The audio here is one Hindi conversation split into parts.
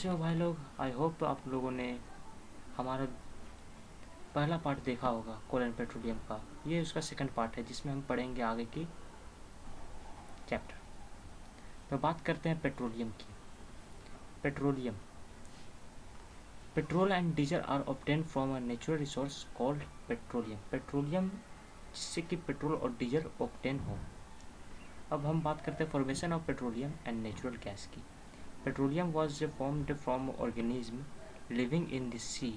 तो भाई लोग, आई होप आप लोगों ने हमारा पहला पार्ट देखा होगा कोल एंड पेट्रोलियम का। ये उसका सेकंड पार्ट है जिसमें हम पढ़ेंगे आगे की चैप्टर। तो बात करते हैं पेट्रोलियम की। Petroleum, petrol and diesel are obtain from a natural resource called petroleum. Petroleum जिससे कि पेट्रोल और डीजल ऑब्टेन हो। अब हम बात करते हैं formation of petroleum and natural gas की। Petroleum was formed from organisms living in the sea.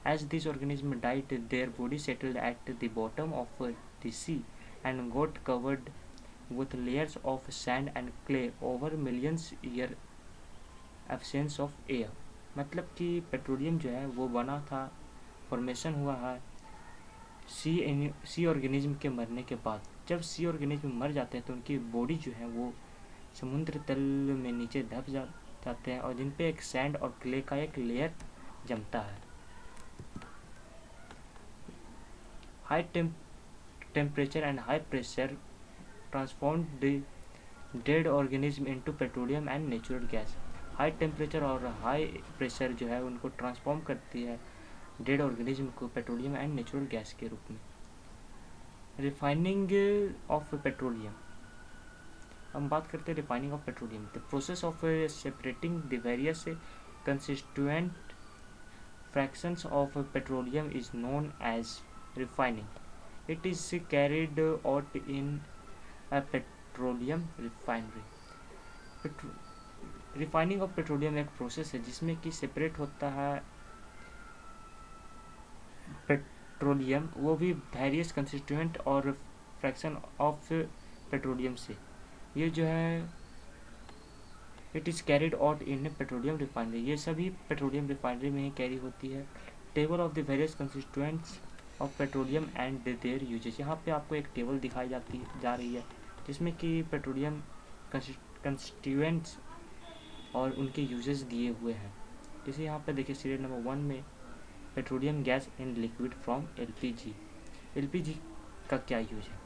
As these organisms died, their body settled at the bottom of the sea and got covered with layers of sand and clay over millions year absence of air. मतलब कि पेट्रोलियम जो है वो बना था, फॉर्मेशन हुआ है सी ऑर्गेनिज्म के मरने के बाद। जब सी ऑर्गेनिज्म मर जाते हैं तो उनकी बॉडी जो है वो समुद्र तल में नीचे दब जाते हैं और जिन पे एक सैंड और क्ले का एक लेयर जमता है। High temperature and high pressure transform the dead organism into petroleum and natural gas. High temperature और हाई प्रेशर जो है उनको ट्रांसफॉर्म करती है डेड ऑर्गेनिज्म को पेट्रोलियम एंड नेचुरल गैस के रूप में। रिफाइनिंग ऑफ पेट्रोलियम, हम बात करते हैं refining of petroleum. The process of separating the various constituent fractions of petroleum is known as refining. It is carried out in a petroleum refinery. Refining of petroleum एक प्रोसेस है जिसमें कि सेपरेट होता है पेट्रोलियम, वो भी वेरियस कंस्टिट्यूएंट और फ्रैक्शन ऑफ पेट्रोलियम से। ये जो है it is carried out in petroleum refinery, ये सभी पेट्रोलियम रिफाइनरी में ही कैरी होती है। Table of the various constituents of petroleum and their uses, यहाँ पे आपको एक टेबल दिखाई जा रही है जिसमें कि पेट्रोलियम कंस्टिट्यूएंट्स और उनके यूजेस दिए हुए हैं। जैसे यहाँ पे देखिए सीरियल नंबर 1 में petroleum gas in liquid from LPG. LPG का क्या यूज है?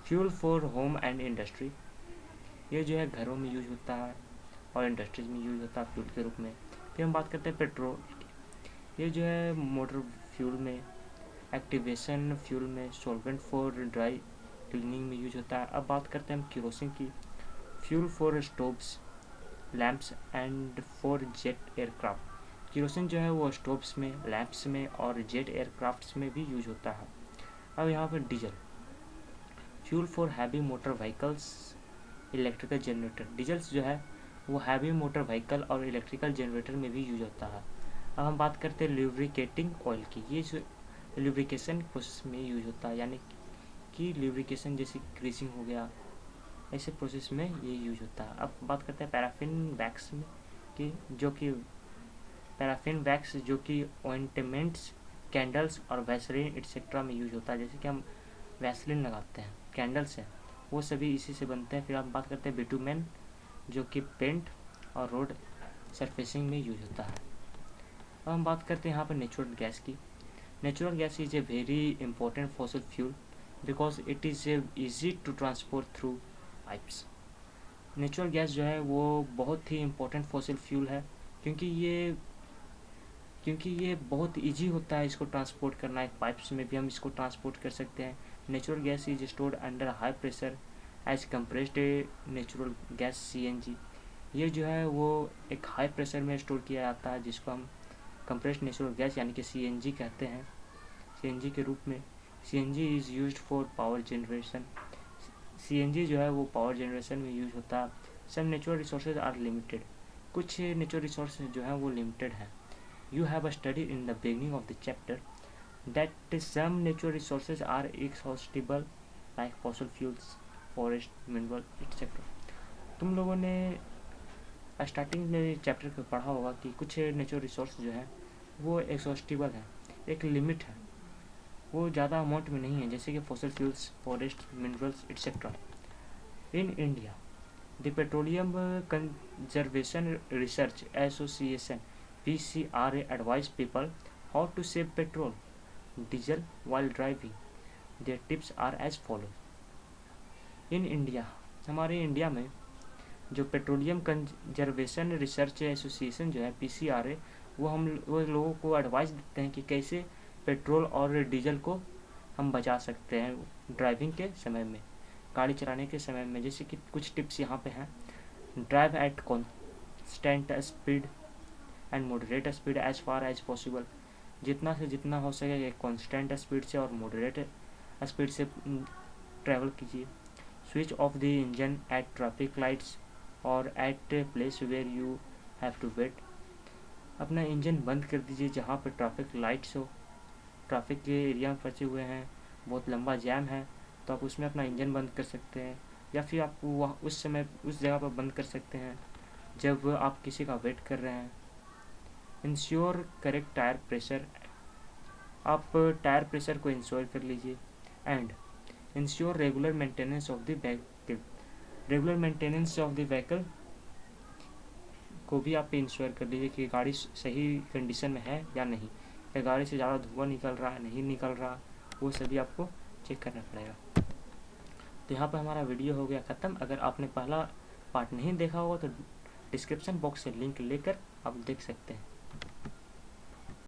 Fuel for home and industry, ये जो है घरों में यूज होता है और इंडस्ट्रीज में यूज होता है फ्यूल के रूप में। फिर हम बात करते हैं पेट्रोल की, ये जो है मोटर फ्यूल में, एक्टिवेशन फ्यूल में, सॉल्वेंट फॉर ड्राई क्लीनिंग में यूज होता है। अब बात करते हैं हम केरोसिन की। Fuel for stoves, lamps and for jet aircraft. Kerosene जो है वो स्टोव्स में, लैंप्स में और जेट एयरक्राफ्ट्स में भी यूज होता है। अब यहाँ पर diesel, fuel for heavy motor vehicles, electrical generator. Diesels जो है वो हैवी मोटर व्हीकल और इलेक्ट्रिकल जनरेटर में भी यूज होता है। अब हम बात करते हैं ल्यूब्रिकेटिंग ऑयल की। ये जो ल्यूब्रिकेशन प्रोसेस में यूज होता है, यानी कि ल्यूब्रिकेशन जैसे ग्रीसिंग हो गया, ऐसे प्रोसेस में ये यूज होता है। अब बात करते हैं पैराफिन वैक्स में कि पैराफिन वैक्स जो कि ऑइंटमेंट्स, कैंडल्स और वैसलीन एटसेट्रा में यूज होता है। जैसे कि हम वैसलीन लगाते हैं, कैंडल्स हैं, वो सभी इसी से बनते हैं। फिर हम बात करते हैं बिटुमेन जो कि पेंट और रोड सरफेसिंग में यूज होता है। अब हम बात करते हैं यहाँ पर नेचुरल गैस की। Natural gas is a very important fossil fuel because it is easy to transport through pipes. Natural gas जो है वो बहुत ही इम्पोर्टेंट फॉसिल फ्यूल है क्योंकि ये बहुत इजी होता है इसको ट्रांसपोर्ट करना। एक पाइप्स में भी हम इसको ट्रांसपोर्ट कर सकते हैं। Natural gas is stored under high pressure as compressed natural gas CNG. ये जो है वो एक हाई प्रेशर में स्टोर किया जाता है जिसको हम कंप्रेस्ड नेचुरल गैस यानी कि सीएनजी कहते हैं, सीएनजी के रूप में। CNG is used for power generation. CNG जो है वो पावर जनरेशन में यूज होता है। Some natural resources are limited, कुछ नेचुरल रिसोर्सेज जो हैं वो लिमिटेड हैं। You have studied in the beginning of the chapter that some natural resources are exhaustible like fossil fuels, forest, mineral, etc. तुम लोगों ने स्टार्टिंग में चैप्टर में पढ़ा होगा कि कुछ नेचुरल रिसोर्स जो हैं वो एक्सॉस्टिबल है, एक लिमिट है, वो ज़्यादा अमाउंट में नहीं है, जैसे कि fossil fuels, forest, minerals etcetera. In India the petroleum conservation research association PCRA advise people how to save petrol, diesel while driving. Their tips are as follows. In India, हमारे इंडिया में जो पेट्रोलियम कंजर्वेशन रिसर्च एसोसिएशन जो है PCRA, वो लोगों को एडवाइस देते हैं कि कैसे पेट्रोल और डीजल को हम बचा सकते हैं ड्राइविंग के समय में, गाड़ी चलाने के समय में। जैसे कि कुछ टिप्स यहाँ पे हैं। Drive at constant speed and moderate speed as far as possible. जितना से जितना हो सके कॉन्स्टेंट स्पीड से और मॉडरेट स्पीड से ट्रैवल कीजिए। Switch off the engine at traffic lights और at place where you have to wait. अपना इंजन बंद कर दीजिए जहाँ पर ट्रैफिक लाइट्स हो, ट्रैफिक के एरिया में फंसे हुए हैं, बहुत लंबा जैम है, तो आप उसमें अपना इंजन बंद कर सकते हैं, या फिर आप वहाँ उस समय उस जगह पर बंद कर सकते हैं जब आप किसी का वेट कर रहे हैं। इंश्योर करेक्ट टायर प्रेशर, आप टायर प्रेशर को इंश्योर कर लीजिए। And ensure regular maintenance of the vehicle, regular maintenance of the vehicle को भी आप इंश्योर कर लीजिए कि गाड़ी सही कंडीशन में है या नहीं, या गाड़ी से ज़्यादा धुआं निकल रहा है नहीं निकल रहा, वो सभी आपको चेक करना पड़ेगा। तो यहाँ पर हमारा वीडियो हो गया ख़त्म। अगर आपने पहला पार्ट नहीं देखा होगा तो डिस्क्रिप्शन बॉक्स से लिंक लेकर आप देख सकते हैं।